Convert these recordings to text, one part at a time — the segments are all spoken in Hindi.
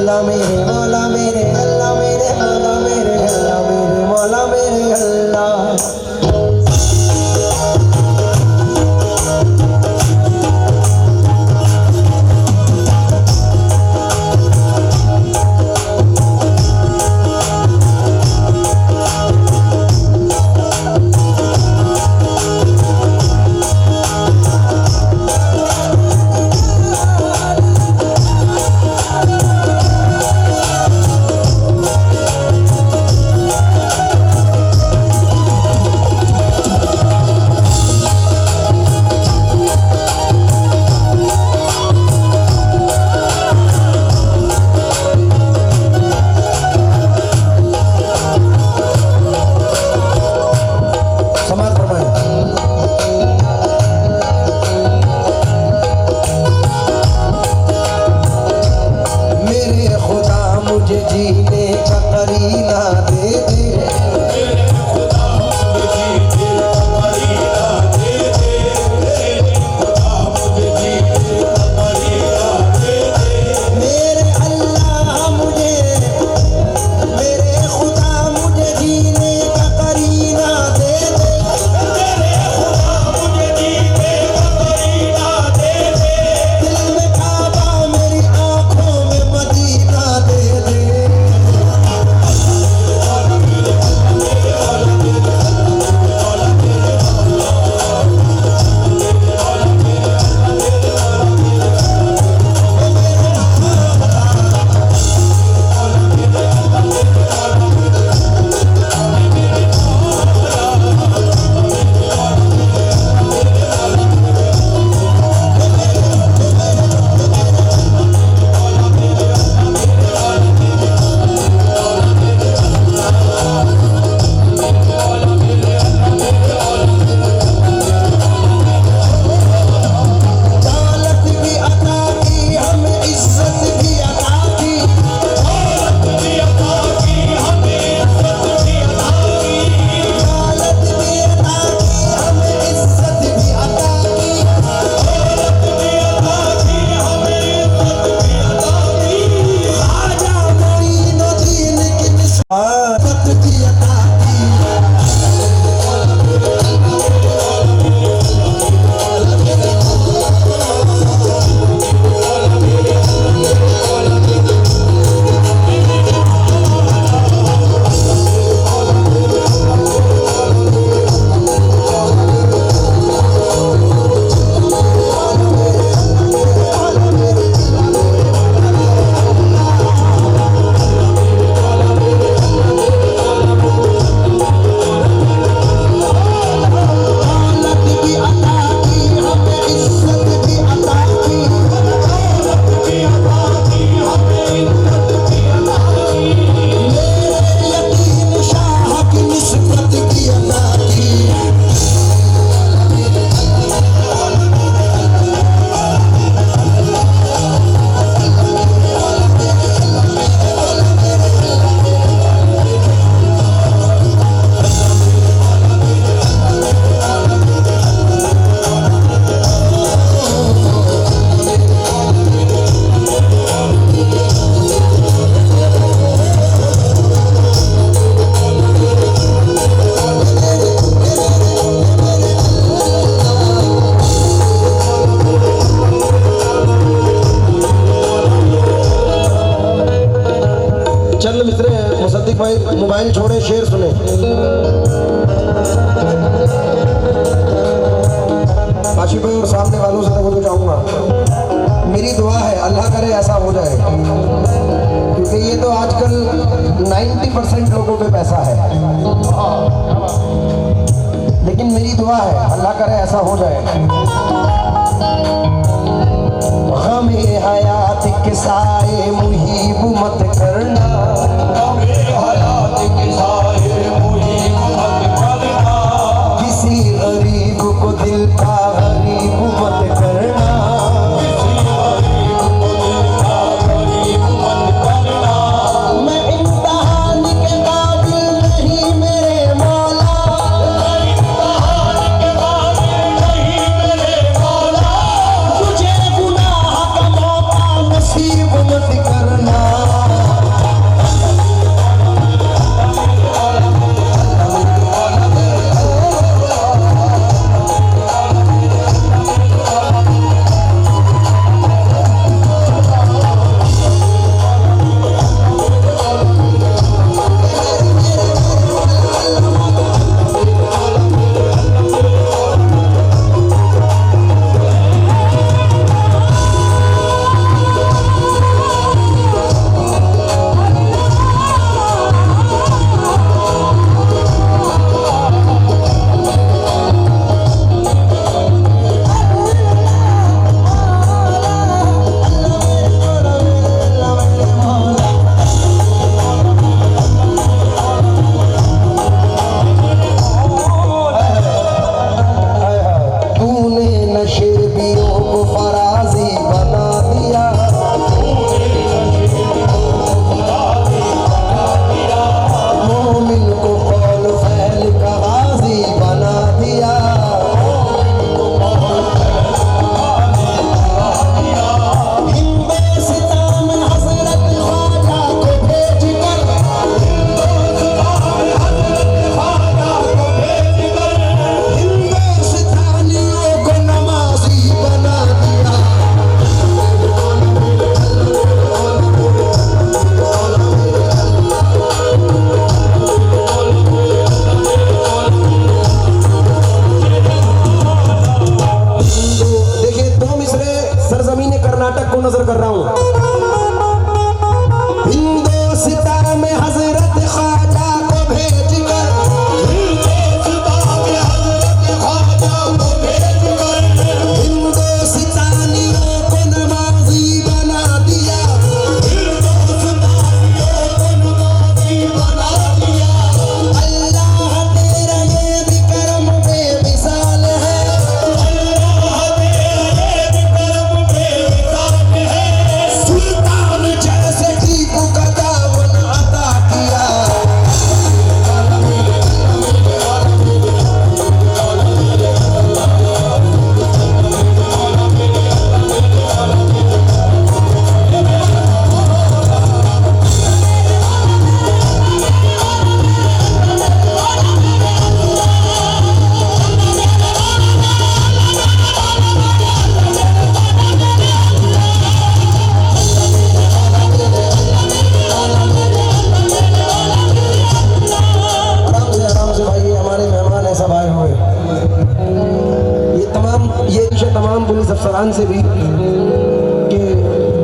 अल्लाह मेरे मौला मेरे अल्लाह मेरे मौला मेरे अल्लाह मेरे मौला मेरे अल्लाह। जीने का करीना दे दे मेरे खुदा मुझे जीने का करीना दे दे मेरे खुदा मुझे जीने का करीना दे दे मेरे अल्लाह मुझे मेरे खुदा मुझे जीने का करीना दे दे मेरे खुदा मुझे जीने का करीना दे दे दिल में काबा मेरी आंखों में मदीना दे दे। चंद मिसरे मुसद्दिक भाई मोबाइल छोड़े शेर सुने। आशिफ भाई और सामने वालों से तो चाहूंगा, मेरी दुआ है अल्लाह करे ऐसा हो जाए, क्योंकि ये तो आजकल 90% लोगों पे पैसा है, लेकिन मेरी दुआ है अल्लाह करे ऐसा हो जाए। हमें हयात के साए मुहीब मत करना, हमें हयात के साए मुहीब मत करना, किसी गरीब को दिल का गरीब मत करना, किसी गरीब को दिल का गरीब मत करना। मैं इम्तिहान के काबिल नहीं मेरे मौला, मैं इम्तिहान के काबिल नहीं मेरे मौला, मुझे गुनाह का मौका नसीब मत करना। नजर कर रहा हूँ। हिंदुस्तान में हजरत ख्वाजा को भेज कर, हिंदुस्तानियों को नमाजी बना दिया, अल्लाह तेरा ये भी करम बेमिसाल है, सुल्तान जैसे टीपू का दामन अता किया। आराम से भाई, ये हमारे मेहमान है सब आए हुए। ये तमाम पुलिस अफसरान से भी कि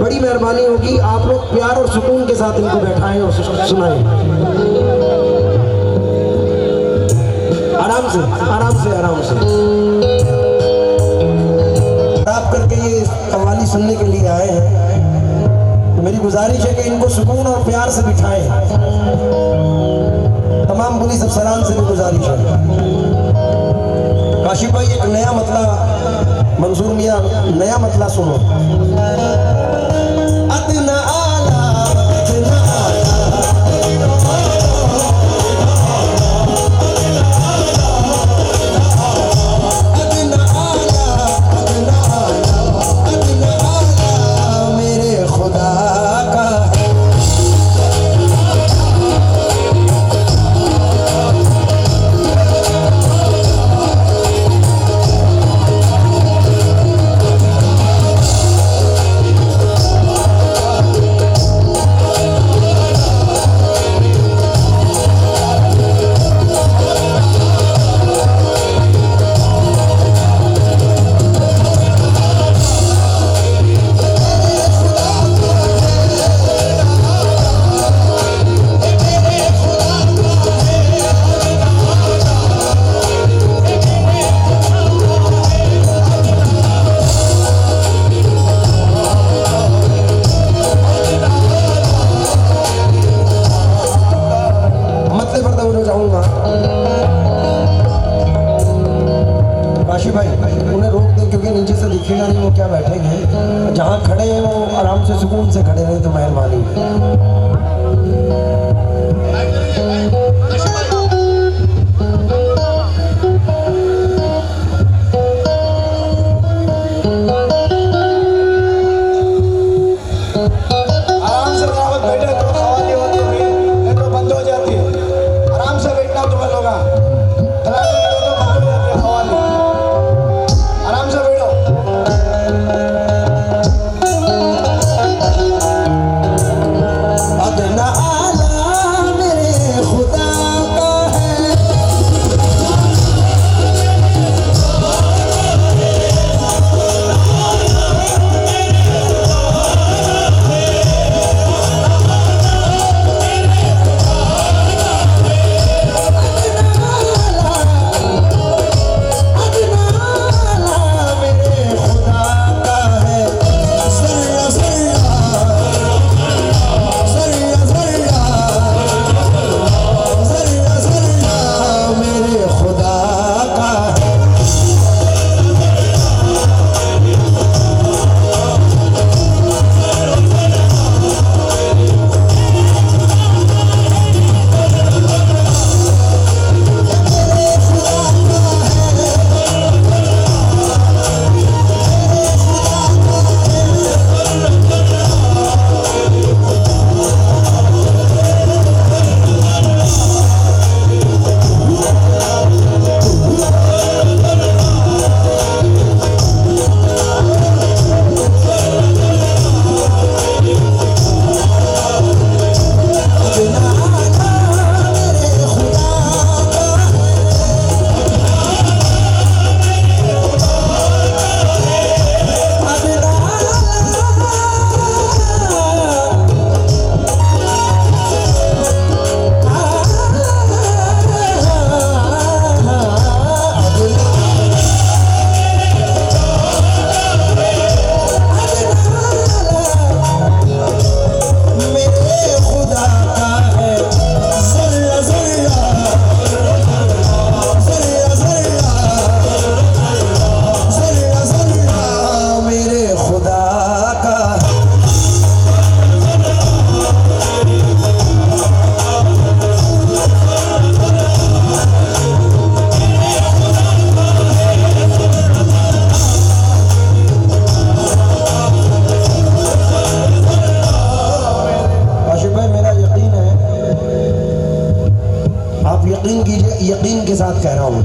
बड़ी मेहरबानी होगी, आप लोग प्यार और सुकून के साथ इनको बैठाएं और सुनाएं। आराम से आराम से आराम से। आप करके ये कव्वाली सुनने के लिए आए हैं, तो मेरी गुजारिश है कि इनको सुकून और प्यार से बिठाएं। तमाम पुलिस अफसरान से भी गुजारिश है। काशिफ भाई एक नया मतला, मंसूर मियां नया मतला सुनो। अदना आला, अदना आला, अदना आला, अदना आला, अदना आला मेरे खुदा का उन्हें रोक दें, क्योंकि नीचे से दिखेगा नहीं वो क्या बैठेंगे। जहाँ खड़े हैं वो आराम से सुकून से खड़े रहे तो मेहरबानी है। अदना आला यकीन कीजिए, यकीन के साथ कह रहा हूँ,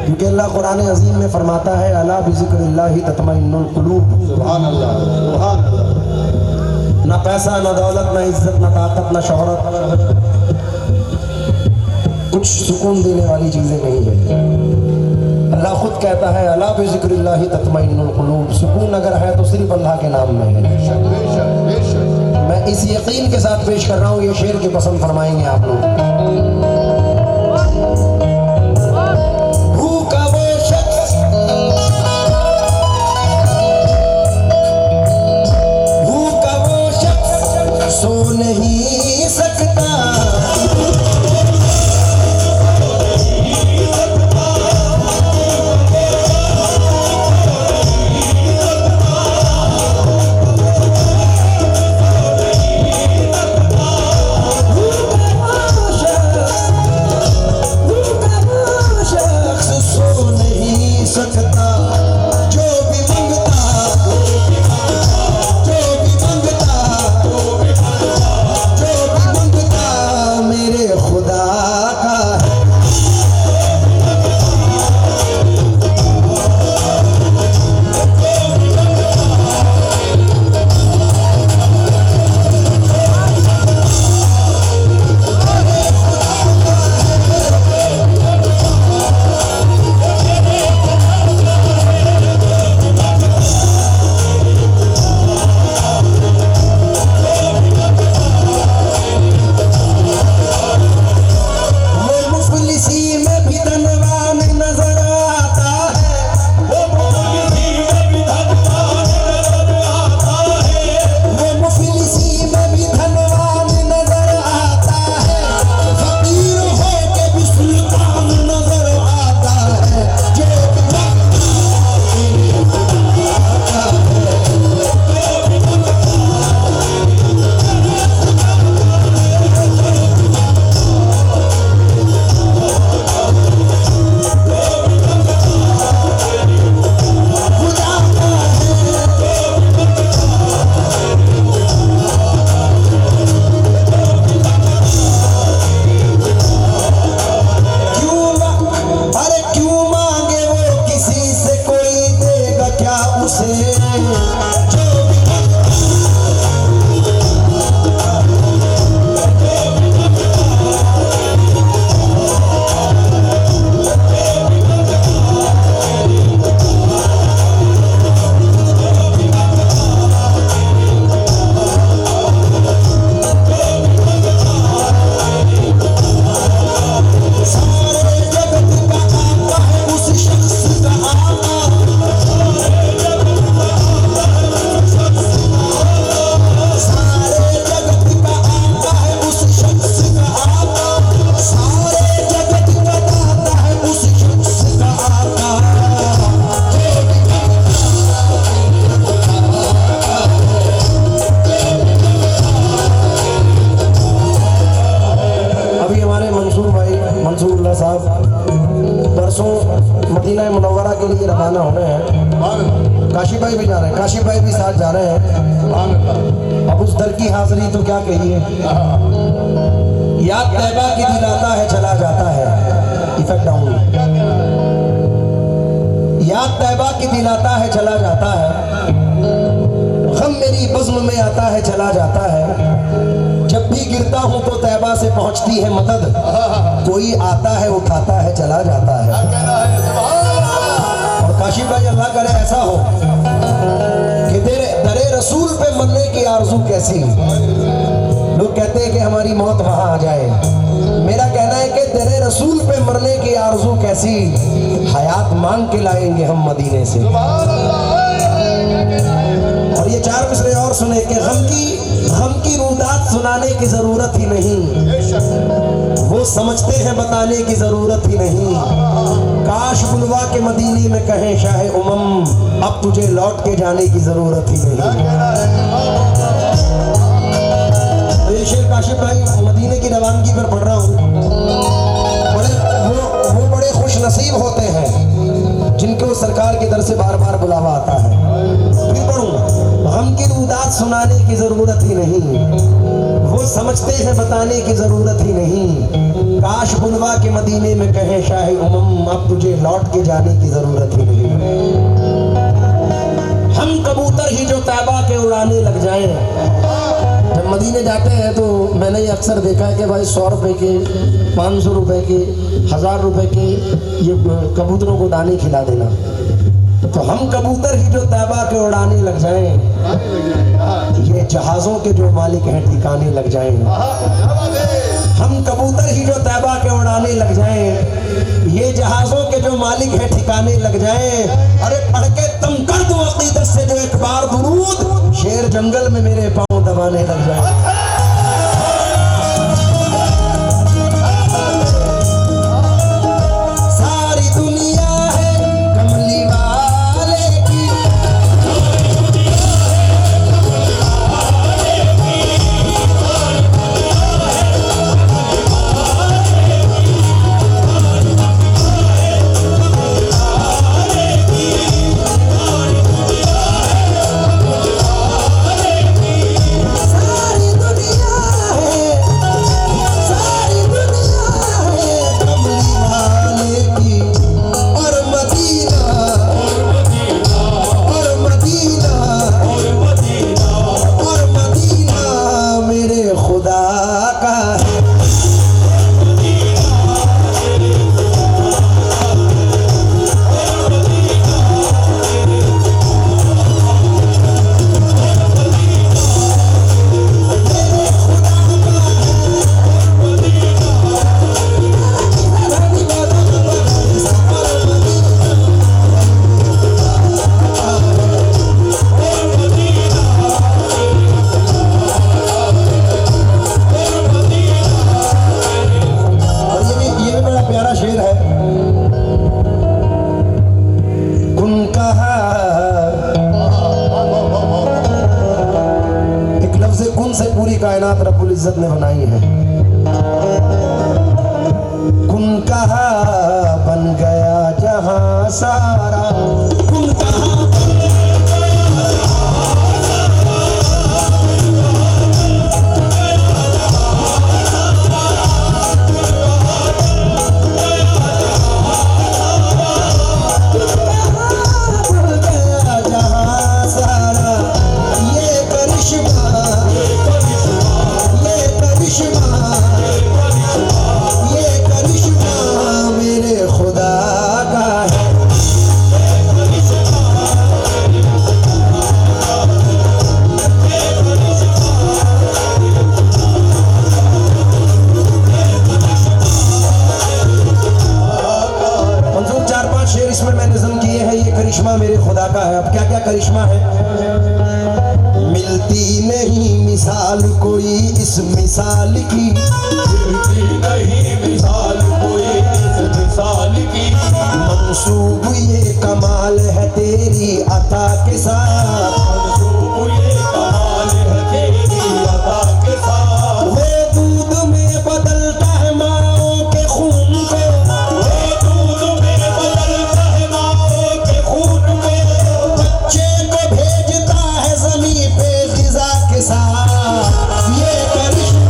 क्योंकि अल्लाह कुरान अजीम में फरमाता है अला बिज़िक्रिल्लाहि तत्मइन्नुल कुलूब। सुभान अल्लाह, सुभान अल्लाह। ना पैसा, ना दौलत, ना इज्जत, ना ताकत, ना शोहरत कुछ सुकून देने वाली चीजें नहीं है। अल्लाह खुद कहता है अला बिज़िक्रिल्लाहि तत्मइन्नुल कुलूब, सुकून अगर है तो सिर्फ अल्लाह के नाम में है। बेशक, बेशक, बेशक। मैं इस यकीन के साथ पेश कर रहा हूँ, ये शेर के पसंद फरमाएंगे आप लोग। भूखा वो शख्स, भूखा वो शख्स सो नहीं सकता, मदीना मुनव्वरा के लिए रवाना होने हैं। काशी भाई भी जा रहे हैं, काशी भाई भी साथ जा रहे हैं। अब उस दर की हाजिरी तो क्या कहिए, याद तैबा की दिलाता है चला जाता है, इफेक्ट डाउन, याद तैबा की दिलाता है चला जाता है, गम मेरी बज़्म में आता है चला जाता है, जब भी गिरता हूं तो तैबा से पहुंचती है मदद, कोई आता है उठाता है चला जाता है। और काशी भाई अल्लाह करे ऐसा हो कि दरे रसूल पे मरने की आरज़ू कैसी, लोग कहते हैं कि हमारी मौत वहां आ जाए, मेरा कहना है कि दरे रसूल पे मरने की आरज़ू कैसी, हयात मांग के लाएंगे हम मदीने से। और ये चार मिसरे और सुने कि गम की रुदात सुनाने की जरूरत ही नहीं, वो समझते हैं बताने की जरूरत ही नहीं, काश बुलवा के मदीने में कहें शाह उमम अब तुझे लौट के जाने की जरूरत ही नहीं। तो ये शेर काशिफ भाई मदीने की रवानगी पर पढ़ रहा हूँ। वो बड़े खुश नसीब होते हैं जिनको सरकार के दर से बार बार बुलावा आता है। फिर पढ़ूँ, गम की रुदात सुनाने की जरूरत ही नहीं, वो वो समझते हैं बताने की जरूरत ही नहीं। काश बुलवा के मदीने में कहे शाही उमम अब तुझे लौट के जाने की जरूरत ही नहीं। हम कबूतर ही जो तैबा के उड़ाने लग जाएं। जब मदीने जाते हैं तो मैंने ये अक्सर देखा है कि भाई 100 रुपए के, 500 रुपए के, 1000 रुपए के ये कबूतरों को दाने खिला देना। तो हम कबूतर ही जो तैबा के उड़ाने लग जाएं, ये जहाजों के जो मालिक हैं ठिकाने लग जाएं। हम कबूतर ही जो तैबा के उड़ाने लग जाएं, ये जहाजों के जो मालिक हैं ठिकाने लग जाएं। अरे पढ़ के तुम कर दो अकीदत से जो एक बार दुरूद, शेर जंगल में मेरे पांव दबाने लग जाए। कायनात रब्बुल इज्जत ने बनाई है। कुन कहा बन गया जहां सारा, कुन कहा करिश्मा मेरे खुदा का है। अब क्या क्या करिश्मा है? मिलती नहीं मिसाल कोई इस मिसाल की, मिलती नहीं मिसाल कोई इस मिसाल की। मंसूब ये कमाल है तेरी अता के साथ, मंसूब ये कमाल है तेरी अता के साथ। वे दूध में बदलता है माओ के खून को, वे दूध में बदलता है माओ के खून को। बच्चे को भेजता है ज़मीन पे ग़िज़ा के साथ। ये करिश्मा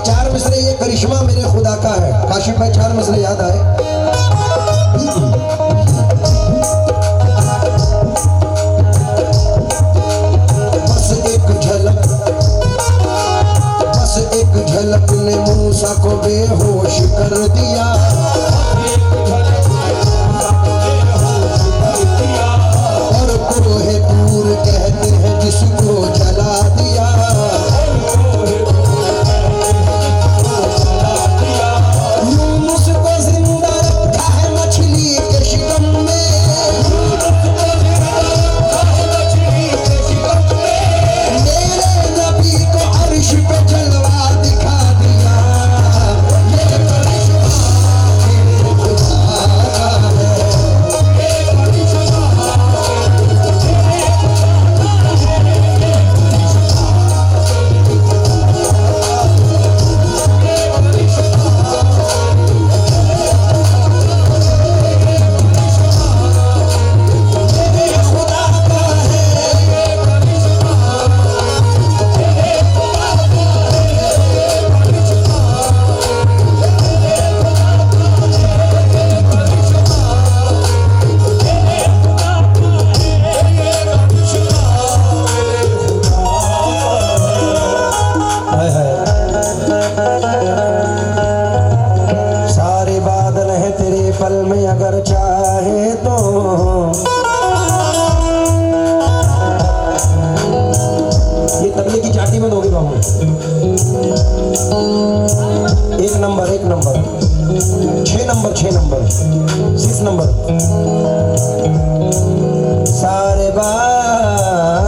चार मिसरे ये करिश्मा मेरे खुदा का है। काशिफ भाई चार मिसरे याद आए। बस एक झलक ने मूसा को बेहोश कर दिया। और कोहे तूर कहते हैं जिसको जला दिया। यूनुस को जिंदा रखा है मछली के शिकम में। मेरे नबी को अर्श पे जलवा दिखा दिया। ये करिश्मा मेरे खुदा का है। सारे बादल हैं तेरे पल में अगर चाहे तो। ये तबले की चाटी में दोगे बाबू। एक नंबर 6 नंबर 6 नंबर। सारे बादल